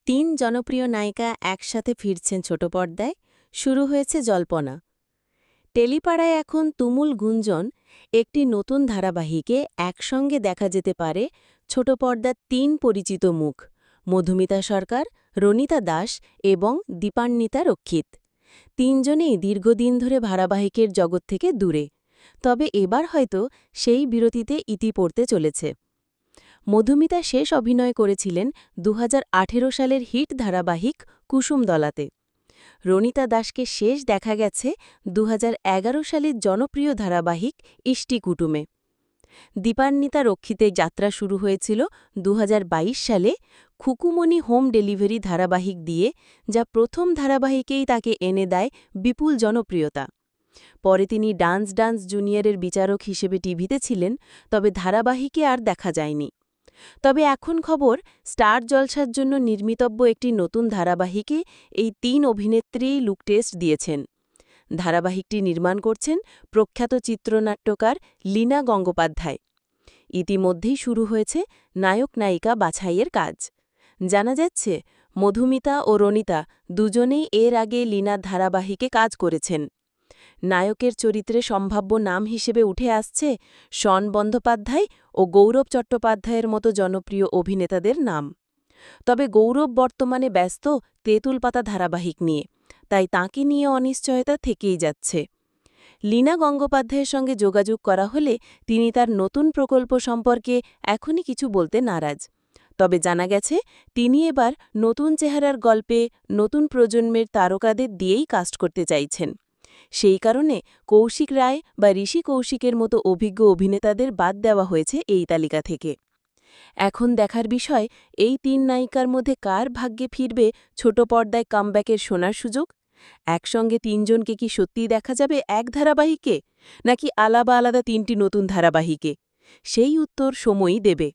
তিন জনপ্রিয় নায়িকা একসাথে ফিরছেন ছোট পর্দায়, শুরু হয়েছে জল্পনা। টেলিপাড়ায় এখন তুমুল গুঞ্জন, একটি নতুন ধারাবাহিকে একসঙ্গে দেখা যেতে পারে ছোট পর্দার তিন পরিচিত মুখ: মধুমিতা সরকার, রনিতা দাস এবং দীপান্বিতা রক্ষিত। তিনজনেই দীর্ঘদিন ধরে ধারাবাহিকের জগৎ থেকে দূরে, তবে এবার হয়তো সেই বিরতিতে ইতি পড়তে চলেছে। মধুমিতা শেষ অভিনয় করেছিলেন ২০১৮ সালের হিট ধারাবাহিক কুসুমদলাতে। রনিতা দাসকে শেষ দেখা গেছে ২০১১ সালের জনপ্রিয় ধারাবাহিক ইষ্টি কুটুমে। দীপান্বিতা রক্ষিতের যাত্রা শুরু হয়েছিল ২০২২ সালে খুকুমনি হোম ডেলিভারি ধারাবাহিক দিয়ে, যা প্রথম ধারাবাহিকেই তাকে এনে দেয় বিপুল জনপ্রিয়তা। পরে তিনি ডান্স ডান্স জুনিয়রের বিচারক হিসেবে টিভিতে ছিলেন, তবে ধারাবাহিকে আর দেখা যায়নি। তবে এখন খবর, স্টার জলসার জন্য নির্মিতব্য একটি নতুন ধারাবাহিকে এই তিন অভিনেত্রীই লুক টেস্ট দিয়েছেন। ধারাবাহিকটি নির্মাণ করছেন প্রখ্যাত চিত্রনাট্যকার লীনা গঙ্গোপাধ্যায়। ইতিমধ্যেই শুরু হয়েছে নায়ক নায়িকা বাছাইয়ের কাজ। জানা যাচ্ছে, মধুমিতা ও রনিতা দুজনেই এর আগে লীনার ধারাবাহিকে কাজ করেছেন। নায়কের চরিত্রে সম্ভাব্য নাম হিসেবে উঠে আসছে শন বন্দ্যোপাধ্যায় ও গৌরব চট্টোপাধ্যায়ের মতো জনপ্রিয় অভিনেতাদের নাম। তবে গৌরব বর্তমানে ব্যস্ত তেঁতুল পাতা ধারাবাহিক নিয়ে, তাই তাঁকে নিয়ে অনিশ্চয়তা থেকেই যাচ্ছে। লীনা গঙ্গোপাধ্যায়ের সঙ্গে যোগাযোগ করা হলে তিনি তার নতুন প্রকল্প সম্পর্কে এখনই কিছু বলতে নারাজ। তবে জানা গেছে, তিনি এবার নতুন চেহারার গল্পে নতুন প্রজন্মের তারকাদের দিয়েই কাস্ট করতে চাইছেন। সেই কারণে কৌশিক রায় বা ঋষি কৌশিকের মতো অভিজ্ঞ অভিনেতাদের বাদ দেওয়া হয়েছে এই তালিকা থেকে। এখন দেখার বিষয়, এই তিন নায়িকার মধ্যে কার ভাগ্যে ফিরবে ছোট পর্দায় কামব্যাকের সোনার সুযোগ। একসঙ্গে তিনজনকে কি সত্যিই দেখা যাবে এক ধারাবাহিকে, নাকি আলাদা আলাদা তিনটি নতুন ধারাবাহিকে? সেই উত্তর সময়ই দেবে।